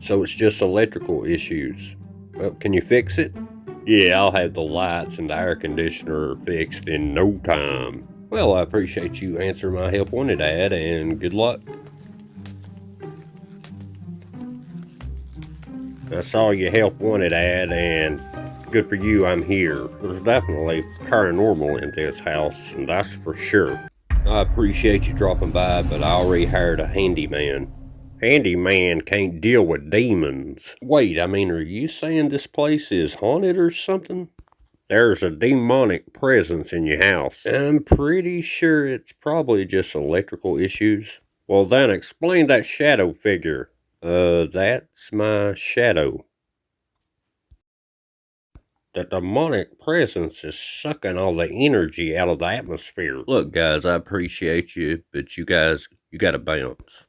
So it's just electrical issues. Well, can you fix it? Yeah, I'll have the lights and the air conditioner fixed in no time. Well, I appreciate you answering my help wanted ad, and good luck. I saw your help wanted ad, and good for you, I'm here. There's definitely paranormal in this house, and that's for sure. I appreciate you dropping by, but I already hired a handyman. Handyman can't deal with demons. Wait, I mean, are you saying this place is haunted or something? There's a demonic presence in your house. I'm pretty sure it's probably just electrical issues. Well, then explain that shadow figure. That's my shadow. The demonic presence is sucking all the energy out of the atmosphere. Look, guys, I appreciate you, but you gotta bounce.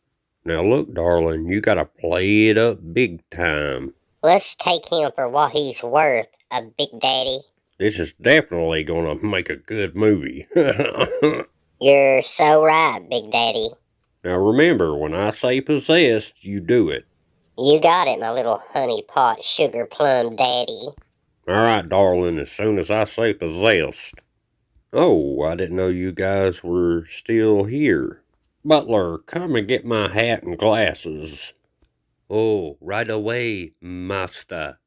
Now look, darling, you gotta play it up big time. Let's take him for what he's worth, a Big Daddy. This is definitely gonna make a good movie. You're so right, Big Daddy. Now remember, when I say possessed, you do it. You got it, my little honey pot sugar plum daddy. Alright, darling, as soon as I say possessed. Oh, I didn't know you guys were still here. Butler, come and get my hat and glasses. Oh, right away, master.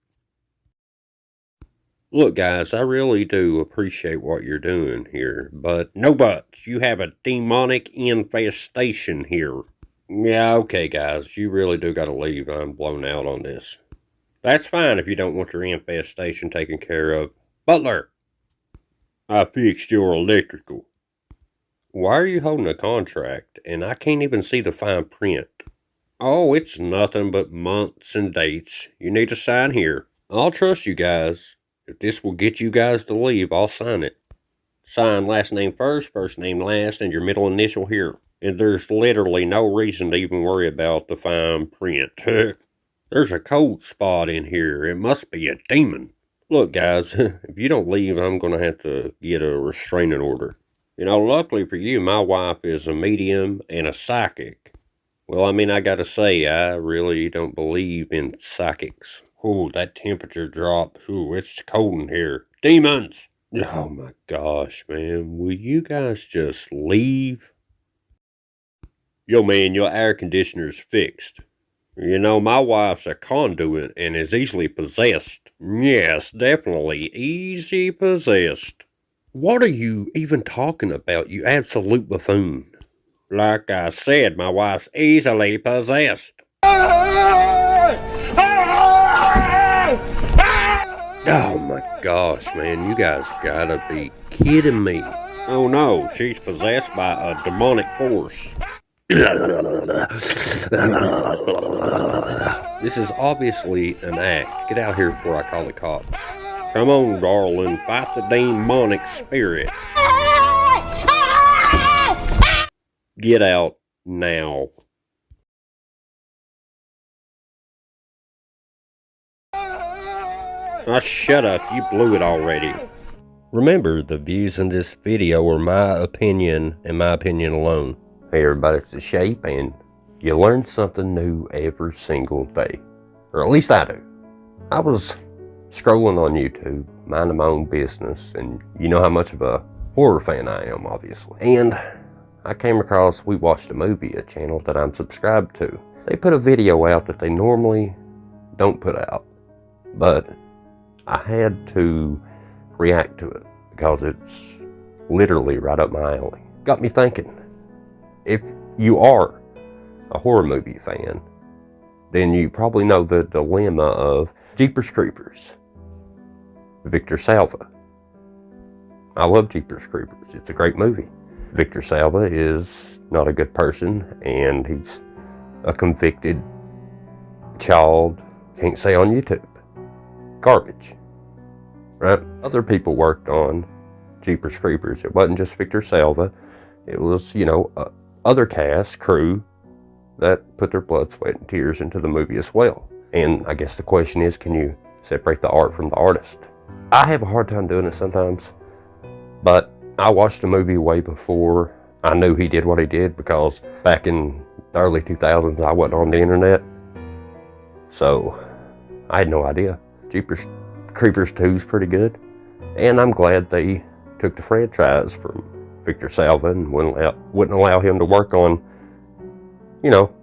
Look, guys, I really do appreciate what you're doing here, but no buts. You have a demonic infestation here. Yeah, okay, guys, you really do gotta leave. I'm blown out on this. That's fine if you don't want your infestation taken care of. Butler! I fixed your electrical. Why are you holding a contract, and I can't even see the fine print? Oh, it's nothing but months and dates. You need to sign here. I'll trust you guys. If this will get you guys to leave, I'll sign it. Sign last name first, first name last, and your middle initial here. And there's literally no reason to even worry about the fine print. There's a cold spot in here. It must be a demon. Look, guys, if you don't leave, I'm going to have to get a restraining order. You know, luckily for you, my wife is a medium and a psychic. Well, I mean, I gotta say, I really don't believe in psychics. Oh, that temperature drop. Ooh, it's cold in here. Demons! Oh my gosh, man. Will you guys just leave? Yo, man, your air conditioner's fixed. You know, my wife's a conduit and is easily possessed. Yes, definitely easy possessed. What are you even talking about, you absolute buffoon? Like I said, my wife's easily possessed. Oh my gosh, man, you guys gotta be kidding me. Oh no, she's possessed by a demonic force. This is obviously an act. Get out here before I call the cops. Come on, darling, fight the demonic spirit. Get out now. Shut up, you blew it already. Remember, the views in this video are my opinion and my opinion alone. Hey everybody, it's The Shape, and you learn something new every single day. Or at least I do. I was scrolling on YouTube, minding my own business, and you know how much of a horror fan I am, obviously. And I came across We Watched a Movie, a channel that I'm subscribed to. They put a video out that they normally don't put out, but I had to react to it because it's literally right up my alley. Got me thinking, if you are a horror movie fan, then you probably know the dilemma of Jeepers Creepers, Victor Salva. I love Jeepers Creepers. It's a great movie. Victor Salva is not a good person, and he's a convicted child, can't say on YouTube. Garbage. Right? Other people worked on Jeepers Creepers. It wasn't just Victor Salva. It was, you know, other cast, crew, that put their blood, sweat, and tears into the movie as well. And I guess the question is, can you separate the art from the artist? I have a hard time doing it sometimes, but I watched the movie way before I knew he did what he did, because back in the early 2000s, I wasn't on the internet. So I had no idea. Jeepers Creepers 2 is pretty good. And I'm glad they took the franchise from Victor Salva and wouldn't allow him to work on,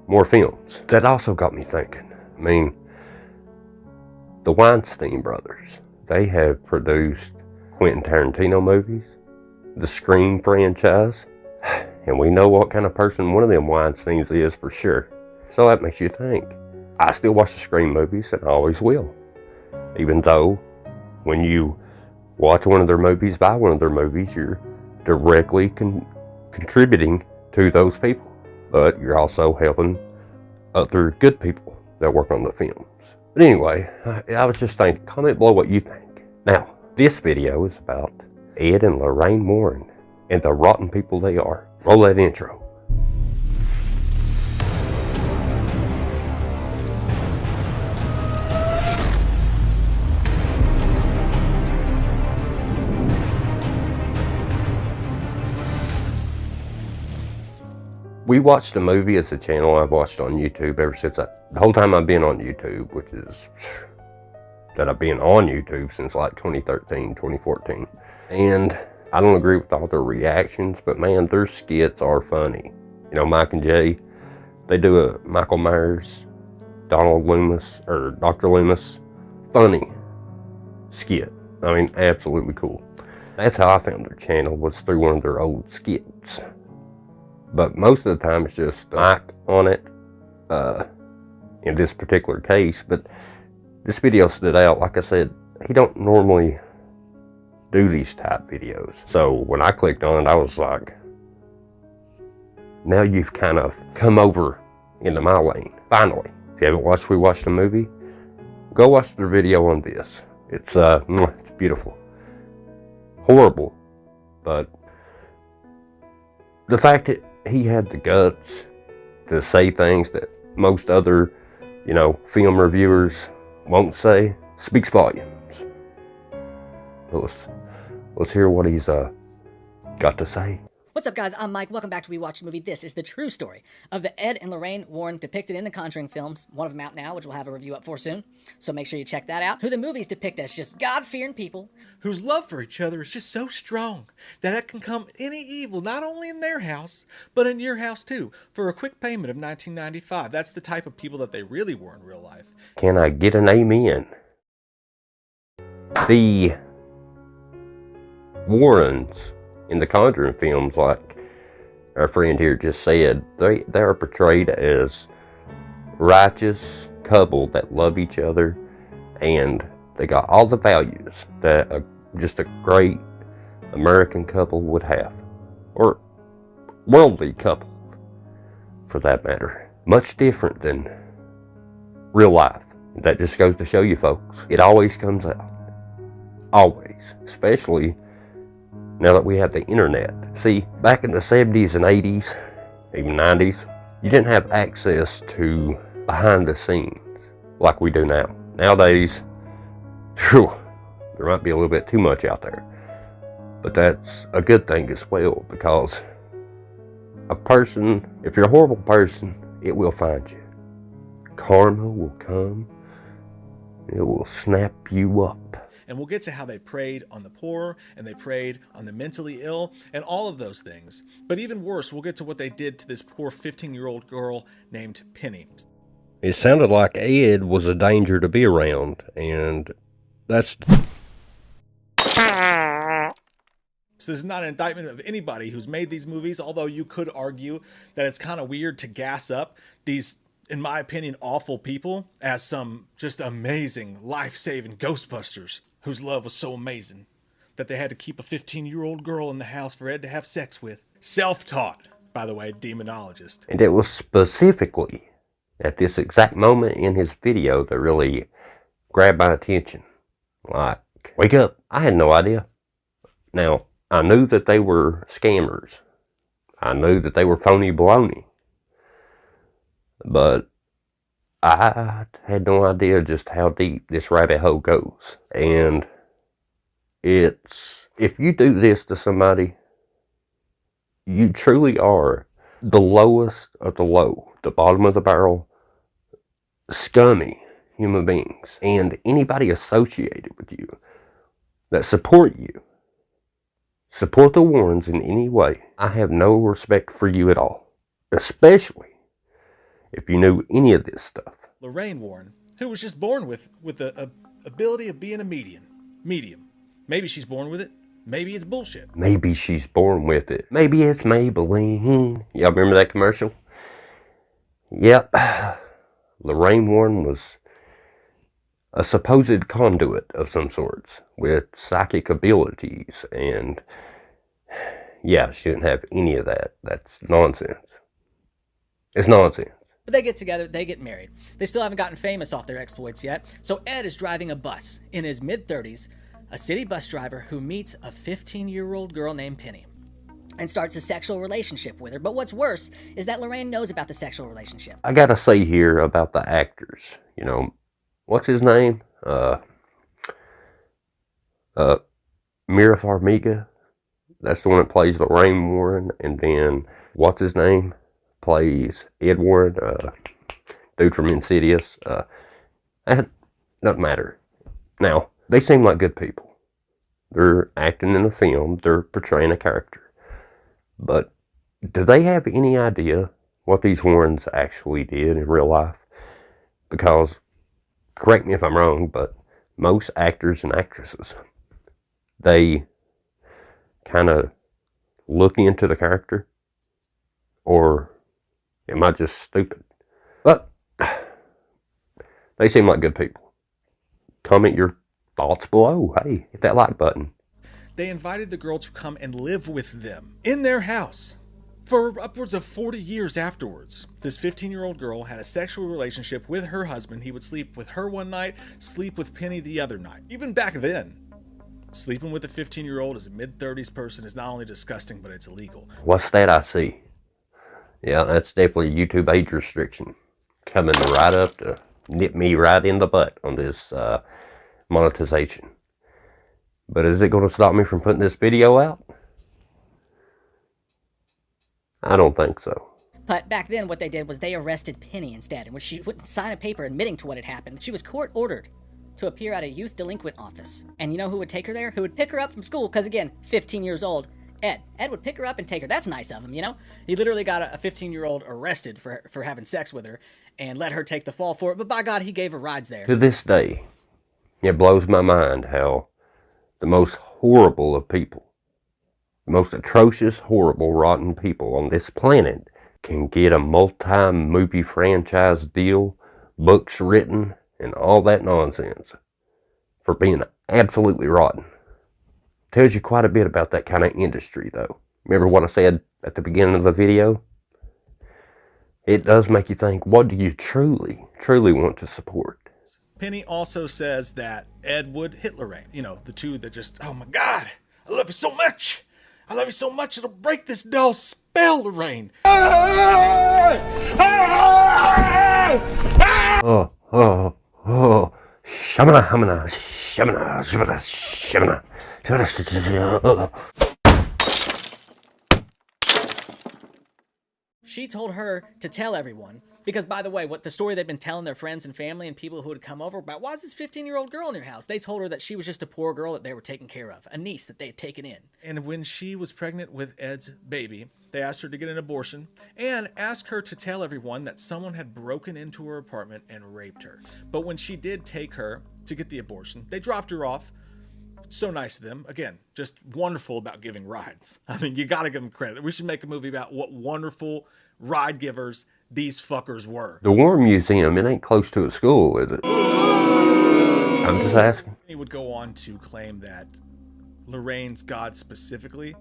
more films. That also got me thinking. I mean, the Weinstein brothers, they have produced Quentin Tarantino movies, the Scream franchise, and we know what kind of person one of them Weinsteins is for sure. So that makes you think. I still watch the Scream movies, and I always will. Even though when you watch one of their movies, buy one of their movies, you're directly contributing to those people. But you're also helping other good people that work on the films. But anyway, I was just thinking, comment below what you think. Now, this video is about Ed and Lorraine Warren and the rotten people they are. Roll that intro. We watched a movie as a channel I've watched on YouTube ever since the whole time I've been on YouTube, which is that I've been on YouTube since like 2013, 2014. And I don't agree with all their reactions, but man, their skits are funny. Mike and Jay, they do a Michael Myers, Donald Loomis, or Dr. Loomis, funny skit. I mean, absolutely cool. That's how I found their channel, was through one of their old skits. But most of the time it's just Mike on it, in this particular case. But this video stood out. Like I said, he don't normally do these type videos. So when I clicked on it, I was like, now you've kind of come over into my lane, finally. If you haven't watched We Watched a Movie, go watch their video on this. It's beautiful. Horrible, but the fact that he had the guts to say things that most other, film reviewers won't say speaks volumes. But let's hear what he's got to say. What's up, guys? I'm Mike. Welcome back to We Watched the Movie. This is the true story of the Ed and Lorraine Warren depicted in the Conjuring films. One of them out now, which we'll have a review up for soon. So make sure you check that out. Who the movies depict as just God-fearing people whose love for each other is just so strong that it can come any evil, not only in their house, but in your house too, for a quick payment of $19.95. That's the type of people that they really were in real life. Can I get an amen? The Warrens in the Conjuring films, like our friend here just said, they are portrayed as righteous couple that love each other, and they got all the values that just a great American couple would have, or worldly couple for that matter. Much different than real life. That just goes to show you, folks, it always comes out. Always. Especially now that we have the internet. See, back in the 70s and 80s, even 90s, you didn't have access to behind the scenes like we do now. Nowadays, there might be a little bit too much out there. But that's a good thing as well, because a person, if you're a horrible person, it will find you. Karma will come. It will snap you up. And we'll get to how they preyed on the poor, and they preyed on the mentally ill, and all of those things. But even worse, we'll get to what they did to this poor 15-year-old girl named Penny. It sounded like Ed was a danger to be around, and that's... So this is not an indictment of anybody who's made these movies, although you could argue that it's kind of weird to gas up these, in my opinion, awful people as some just amazing, life-saving Ghostbusters whose love was so amazing that they had to keep a 15-year-old girl in the house for Ed to have sex with. Self-taught, by the way, demonologist. And it was specifically at this exact moment in his video that really grabbed my attention. Like, wake up. I had no idea. Now, I knew that they were scammers. I knew that they were phony baloney. But I had no idea just how deep this rabbit hole goes. And it's, if you do this to somebody, you truly are the lowest of the low, the bottom of the barrel, scummy human beings and anybody associated with you that support you, support the Warrens in any way, I have no respect for you at all, especially if you knew any of this stuff. Lorraine Warren, who was just born with the ability of being a medium. Maybe she's born with it. Maybe it's bullshit. Maybe she's born with it. Maybe it's Maybelline. Y'all remember that commercial? Yep. Lorraine Warren was a supposed conduit of some sorts with psychic abilities, and yeah, she didn't have any of that. That's nonsense. It's nonsense. But they get together, they get married. They still haven't gotten famous off their exploits yet, so Ed is driving a bus in his mid-30s, a city bus driver who meets a 15-year-old girl named Penny and starts a sexual relationship with her. But what's worse is that Lorraine knows about the sexual relationship. I gotta say here about the actors, you know, what's his name? Mira Farmiga. That's the one that plays Lorraine Warren. And then, what's his name? Plays Ed Warren, dude from Insidious. That doesn't matter. Now, they seem like good people. They're acting in a film. They're portraying a character. But do they have any idea what these Warrens actually did in real life? Because, correct me if I'm wrong, but most actors and actresses, they kind of look into the character, or am I just stupid? But they seem like good people. Comment your thoughts below. Hey, hit that like button. They invited the girl to come and live with them in their house for upwards of 40 years afterwards. This 15-year-old girl had a sexual relationship with her husband. He would sleep with her one night, sleep with Penny the other night. Even back then, sleeping with a 15-year-old as a mid-30s person is not only disgusting, but it's illegal. What's that I see? Yeah, that's definitely a YouTube age restriction coming right up to nip me right in the butt on this monetization. But is it going to stop me from putting this video out? I don't think so. But back then what they did was they arrested Penny instead, in which she wouldn't sign a paper admitting to what had happened. She was court-ordered to appear at a youth delinquent office. And you know who would take her there? Who would pick her up from school? Because again, 15 years old. Ed would pick her up and take her. That's nice of him, you know? He literally got a 15-year-old arrested for having sex with her and let her take the fall for it. But by God, he gave her rides there. To this day, it blows my mind how the most horrible of people, the most atrocious, horrible, rotten people on this planet can get a multi-movie franchise deal, books written, and all that nonsense for being absolutely rotten. Tells you quite a bit about that kind of industry, though. Remember what I said at the beginning of the video? It does make you think, what do you truly want to support? Penny also says that Ed would hit Lorraine. You know, the two that just, oh my God, I love you so much. I love you so much, it'll break this doll's spell, Lorraine. Oh, shamana, hamana, shamana, shamana, shamana, shamana. She told her to tell everyone, because by the way, what the story they've been telling their friends and family and people who had come over about, why is this 15-year-old girl in your house? They told her that she was just a poor girl that they were taking care of, a niece that they had taken in. And when she was pregnant with Ed's baby, they asked her to get an abortion and asked her to tell everyone that someone had broken into her apartment and raped her. But when she did take her to get the abortion, they dropped her off. So nice of them. Again, just wonderful about giving rides. I mean, you gotta give them credit. We should make a movie about what wonderful ride givers these fuckers were. The War Museum, it ain't close to a school, is it? I'm just asking. He would go on to claim that Lorraine's god specifically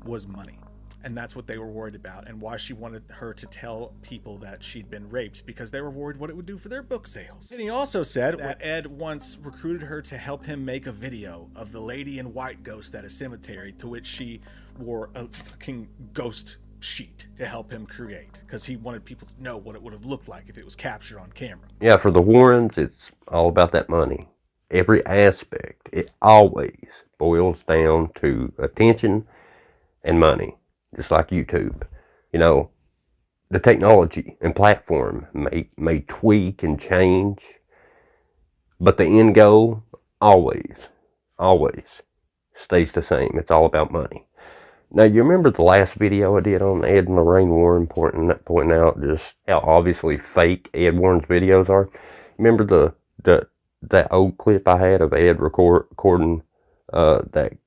was money. And that's what they were worried about, and why she wanted her to tell people that she'd been raped, because they were worried what it would do for their book sales. And he also said that Ed once recruited her to help him make a video of the lady in white ghost at a cemetery, to which she wore a fucking ghost sheet to help him create, because he wanted people to know what it would have looked like if it was captured on camera. Yeah, for the Warrens, it's all about that money. Every aspect, it always boils down to attention and money. Just like YouTube. You know, the technology and platform may tweak and change, But the end goal always stays the same. It's all about money. Now, you remember the last video I did on Ed and Lorraine Warren pointing out just how obviously fake Ed Warren's videos are? Remember that old clip I had of Ed recording that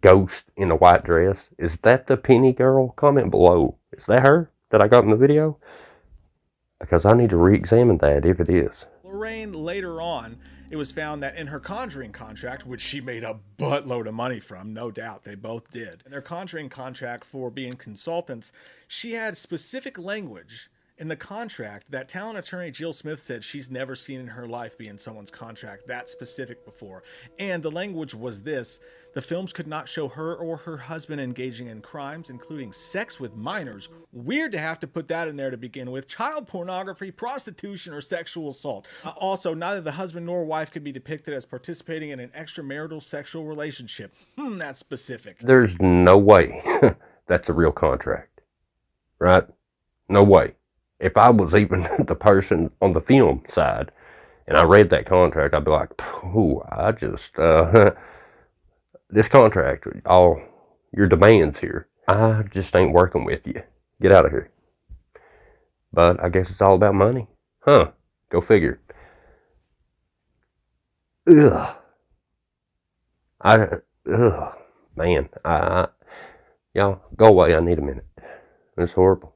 ghost in a white dress? Is that the Penny girl? Comment below. Is that her that I got in the video? Because I need to re-examine that if it is. Lorraine, later on, it was found that in her Conjuring contract, which she made a buttload of money from, no doubt, they both did. In their Conjuring contract for being consultants, she had specific language in the contract that talent attorney Jill Smith said she's never seen in her life be in someone's contract that specific before. And the language was this: the films could not show her or her husband engaging in crimes, including sex with minors. Weird to have to put that in there to begin with. Child pornography, prostitution, or sexual assault. Also, neither the husband nor wife could be depicted as participating in an extramarital sexual relationship. That's specific. There's no way that's a real contract, right? No way. If I was even the person on the film side and I read that contract, I'd be like, I just, this contract, all your demands here, I just ain't working with you. Get out of here. But I guess it's all about money. Huh. Go figure. Ugh. Man. Y'all, go away. I need a minute. It's horrible.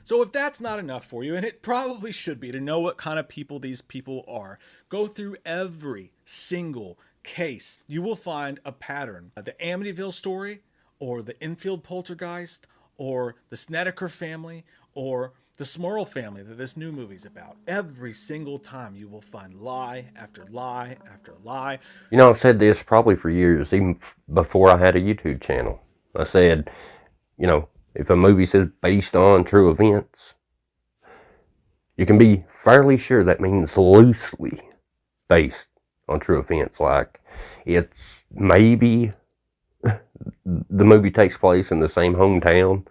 So if that's not enough for you, and it probably should be to know what kind of people these people are, go through every single case. You will find a pattern. The Amityville story, or the Enfield poltergeist, or the Snedeker family, or the Smurl family that this new movie's about. Every single time you will find lie after lie after lie. You know, I've said this probably for years, even before I had a YouTube channel. I said, you know, if a movie says based on true events, you can be fairly sure that means loosely based on true events. Like, it's maybe the movie takes place in the same hometown,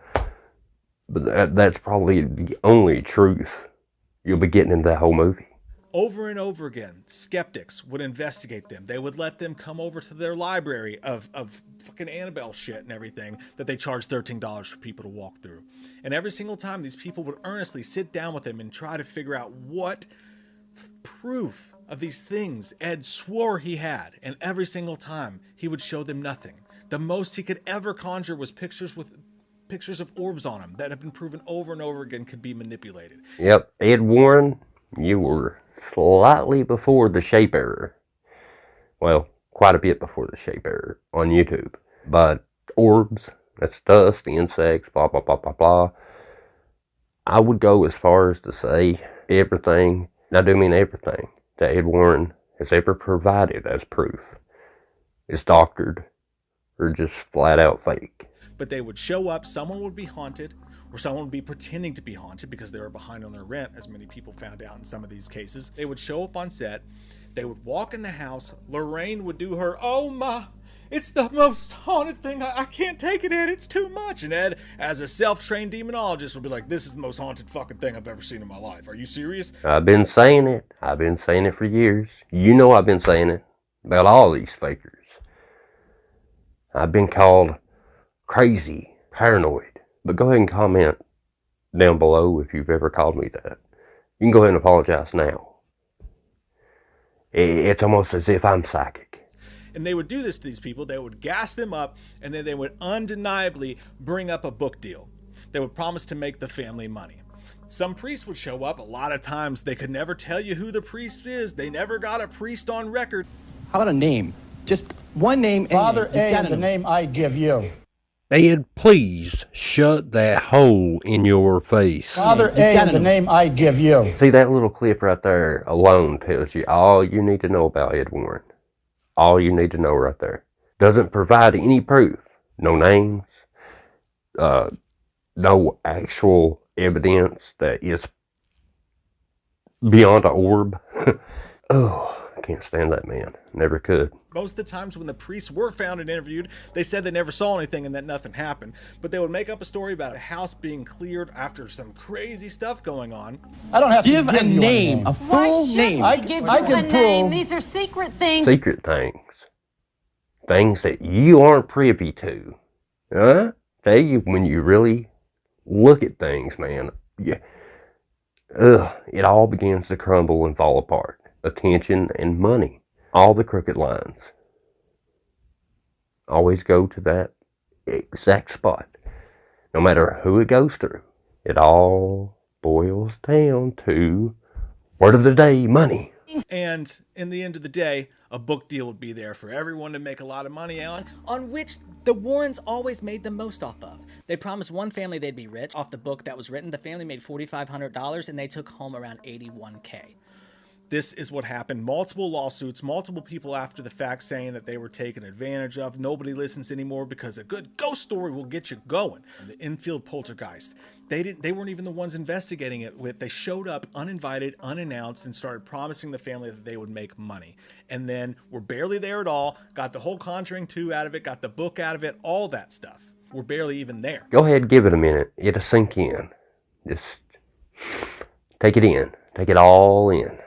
but that's probably the only truth you'll be getting in that whole movie. Over and over again, skeptics would investigate them. They would let them come over to their library of fucking Annabelle shit and everything that they charge $13 for people to walk through. And every single time, these people would earnestly sit down with them and try to figure out what proof of these things Ed swore he had. And every single time, he would show them nothing. The most he could ever conjure was pictures of orbs on them that have been proven over and over again could be manipulated. Yep, Ed Warren, you were slightly before the shape error. Well, quite a bit before the shape error on YouTube. But orbs, that's dust, insects, blah, blah, blah, blah, blah. I would go as far as to say everything, and I do mean everything, that Ed Warren has ever provided as proof is doctored or just flat out fake. But they would show up, someone would be haunted, or someone would be pretending to be haunted because they were behind on their rent, as many people found out in some of these cases. They would show up on set, they would walk in the house, Lorraine would do her, oh my, it's the most haunted thing, I can't take it, Ed, it's too much. And Ed, as a self-trained demonologist, would be like, this is the most haunted fucking thing I've ever seen in my life. Are you serious? I've been saying it. I've been saying it for years. You know I've been saying it about all these fakers. I've been called crazy, paranoid. But go ahead and comment down below if you've ever called me that. You can go ahead and apologize now. It's almost as if I'm psychic. And they would do this to these people. They would gas them up, and then they would undeniably bring up a book deal. They would promise to make the family money. Some priests would show up. A lot of times they could never tell you who the priest is. They never got a priest on record. How about a name? Just one name. Father A is the name I give you. Ed, please shut that hole in your face. Father A is the name I give you. See, that little clip right there alone tells you all you need to know about Ed Warren. All you need to know right there. Doesn't provide any proof. No names. No actual evidence that is beyond an orb. Oh, can't stand that man. Never could. Most of the times when the priests were found and interviewed, they said they never saw anything and that nothing happened. But they would make up a story about a house being cleared after some crazy stuff going on. I don't have to Give a you name, a full name. I Give I you can a prove. name. These are secret things. Secret things. Things that you aren't privy to. Huh? Tell you, when you really look at things, man, it all begins to crumble and fall apart. Attention and money. All the crooked lines always go to that exact spot. No matter who it goes through. It all boils down to, word of the day, money. And in the end of the day, a book deal would be there for everyone to make a lot of money on which the Warrens always made the most off of. They promised one family they'd be rich off the book that was written. The family made $4,500 and they took home around $81K. This is what happened. Multiple lawsuits, multiple people after the fact saying that they were taken advantage of. Nobody listens anymore because a good ghost story will get you going. The infield poltergeist. They weren't even the ones investigating it. They showed up uninvited, unannounced, and started promising the family that they would make money. And then were barely there at all, got the whole Conjuring 2 out of it, got the book out of it, all that stuff. We're barely even there. Go ahead, give it a minute. It'll sink in. Just take it in. Take it all in.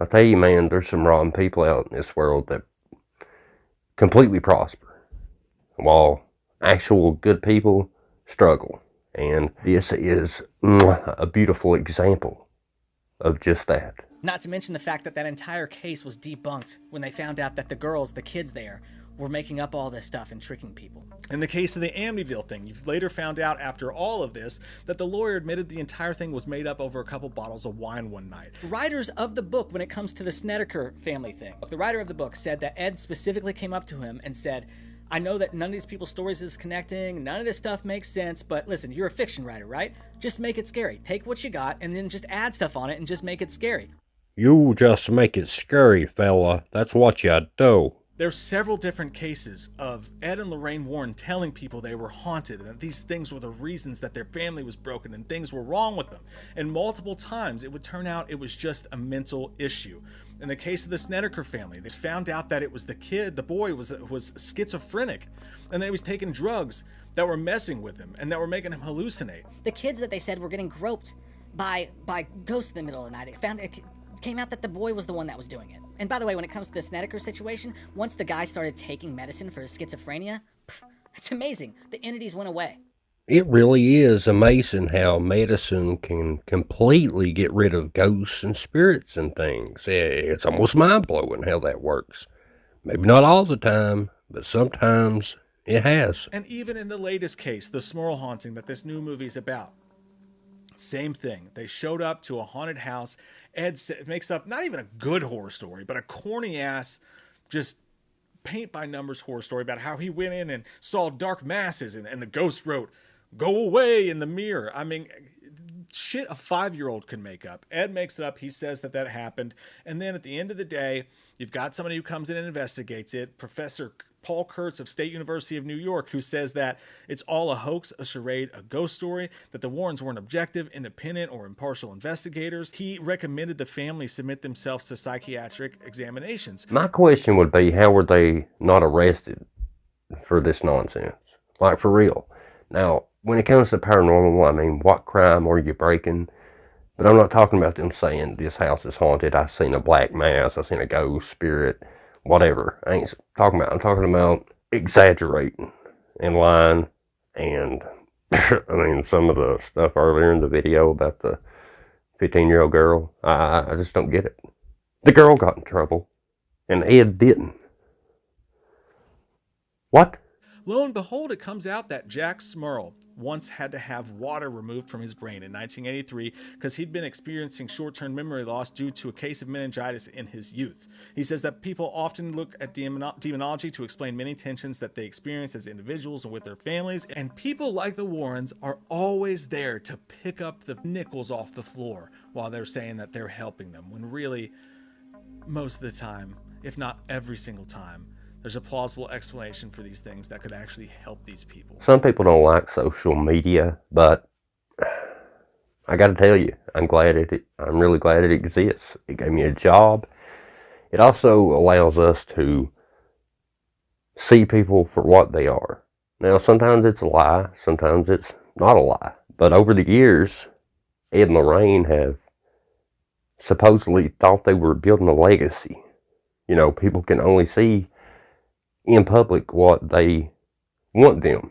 I tell you, man, there's some rotten people out in this world that completely prosper, while actual good people struggle. And this is a beautiful example of just that. Not to mention the fact that that entire case was debunked when they found out that the girls, the kids there, were making up all this stuff and tricking people. In the case of the Amityville thing, you've later found out after all of this that the lawyer admitted the entire thing was made up over a couple bottles of wine one night. Writers of the book, when it comes to the Snedeker family thing, the writer of the book said that Ed specifically came up to him and said, I know that none of these people's stories is connecting, none of this stuff makes sense, but listen, you're a fiction writer, right? Just make it scary. Take what you got and then just add stuff on it and just make it scary. You just make it scary, fella. That's what you do. There's several different cases of Ed and Lorraine Warren telling people they were haunted and that these things were the reasons that their family was broken and things were wrong with them. And multiple times it would turn out it was just a mental issue. In the case of the Snedeker family, they found out that it was the boy was schizophrenic, and that he was taking drugs that were messing with him and that were making him hallucinate. The kids that they said were getting groped by ghosts in the middle of the night, it came out that the boy was the one that was doing it. And by the way, when it comes to the Snedeker situation, once the guy started taking medicine for his schizophrenia, it's amazing. The entities went away. It really is amazing how medicine can completely get rid of ghosts and spirits and things. It's almost mind-blowing how that works. Maybe not all the time, but sometimes it has. And even in the latest case, the Smurl haunting that this new movie's about, same thing. They showed up to a haunted house. Ed makes up not even a good horror story, but a corny ass, just paint by numbers horror story about how he went in and saw dark masses and the ghost wrote, "Go away" in the mirror. I mean, shit a 5-year-old can make up. Ed makes it up. He says that happened. And then at the end of the day, you've got somebody who comes in and investigates it. Professor Paul Kurtz of State University of New York, who says that it's all a hoax, a charade, a ghost story, that the Warrens weren't objective, independent, or impartial investigators. He recommended the family submit themselves to psychiatric examinations. My question would be, how were they not arrested for this nonsense? Like, for real. Now, when it comes to paranormal, I mean, what crime are you breaking? But I'm not talking about them saying this house is haunted, I've seen a black mass, I've seen a ghost, spirit, whatever. I'm talking about exaggerating and lying. And I mean, some of the stuff earlier in the video about the 15-year-old girl, I just don't get it. The girl got in trouble and Ed didn't. What? Lo and behold, it comes out that Jack Smurl once had to have water removed from his brain in 1983 because he'd been experiencing short-term memory loss due to a case of meningitis in his youth. He says that people often look at demonology to explain many tensions that they experience as individuals and with their families, and people like the Warrens are always there to pick up the nickels off the floor while they're saying that they're helping them, when really, most of the time, if not every single time, there's a plausible explanation for these things that could actually help these people. Some people don't like social media, but I got to tell you, I'm really glad it exists. It gave me a job. It also allows us to see people for what they are. Now, sometimes it's a lie, sometimes it's not a lie. But over the years, Ed and Lorraine have supposedly thought they were building a legacy. You know, people can only see in public what they want them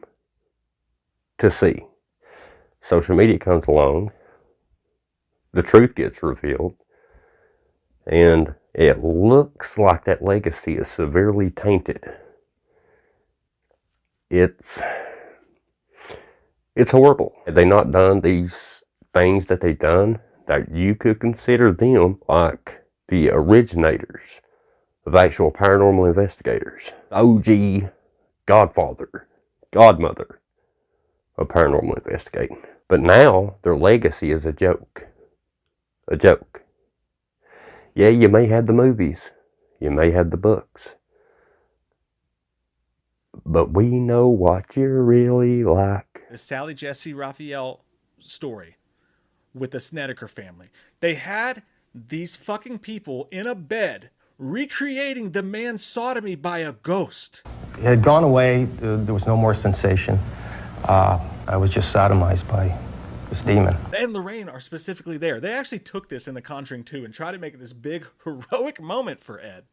to see. Social media comes along, the truth gets revealed, and it looks like that legacy is severely tainted. It's horrible. Had they not done these things that they've done, that you could consider them like the originators of actual paranormal investigators. OG godfather, godmother of paranormal investigating. But now their legacy is a joke. A joke. Yeah, you may have the movies. You may have the books. But we know what you're really like. The Sally Jesse Raphael story with the Snedeker family. They had these fucking people in a bed recreating the man's sodomy by a ghost. It had gone away. There was no more sensation. I was just sodomized by this demon. Ed and Lorraine are specifically there. They actually took this in The Conjuring 2 and tried to make it this big heroic moment for Ed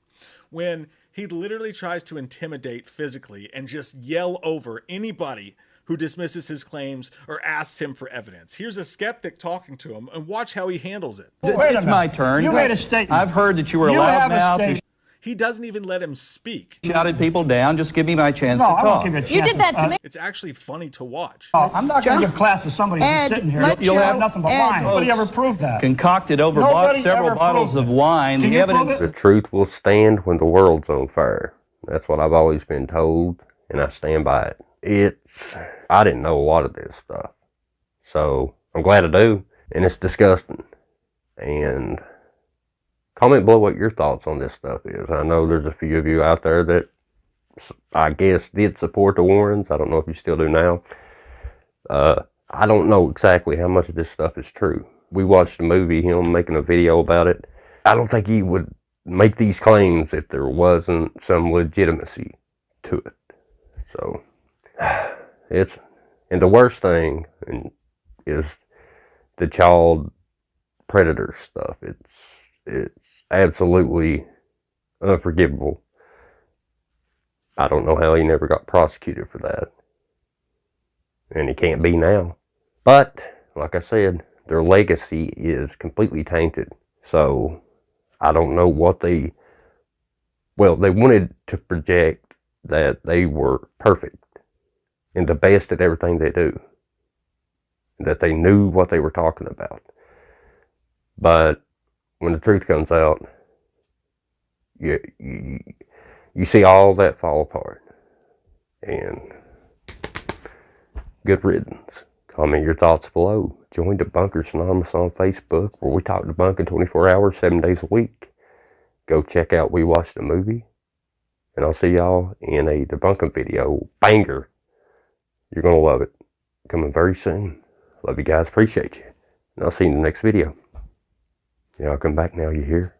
when he literally tries to intimidate physically and just yell over anybody who dismisses his claims or asks him for evidence. Here's a skeptic talking to him, and watch how he handles it. It's my turn. You made a statement. I've heard that you were You allowed have a now to statement. He doesn't even let him speak. shout people down. Just give me my chance No, to I talk. won't give you a chance. You did that to me. It's actually funny to watch. I'm not going to give class to somebody who's Ed, sitting here. let You'll have Joe- nothing but Ed, lying. Nobody folks, ever proved that. Concocted over Nobody several ever bottles proved of it. wine. Can The you prove evidence. it? The truth will stand when the world's on fire. That's what I've always been told, and I stand by it. I didn't know a lot of this stuff, so I'm glad I do, and it's disgusting. And comment below what your thoughts on this stuff is. I know there's a few of you out there that I guess did support the Warrens. I don't know if you still do now. I don't know exactly how much of this stuff is true. We watched the movie, him making a video about it. I don't think he would make these claims if there wasn't some legitimacy to it. So, and the worst thing is the child predator stuff. It's absolutely unforgivable. I don't know how he never got prosecuted for that. And he can't be now. But, like I said, their legacy is completely tainted. So, I don't know what they wanted to project that they were perfect and the best at everything they do. That they knew what they were talking about. But when the truth comes out, you see all that fall apart. And good riddance. Comment your thoughts below. Join Debunkers Anonymous on Facebook, where we talk debunking 24 hours, 7 days a week. Go check out We Watched a Movie. And I'll see y'all in a debunking video. Banger. You're going to love it. Coming very soon. Love you guys. Appreciate you. And I'll see you in the next video. Y'all come back now, you hear?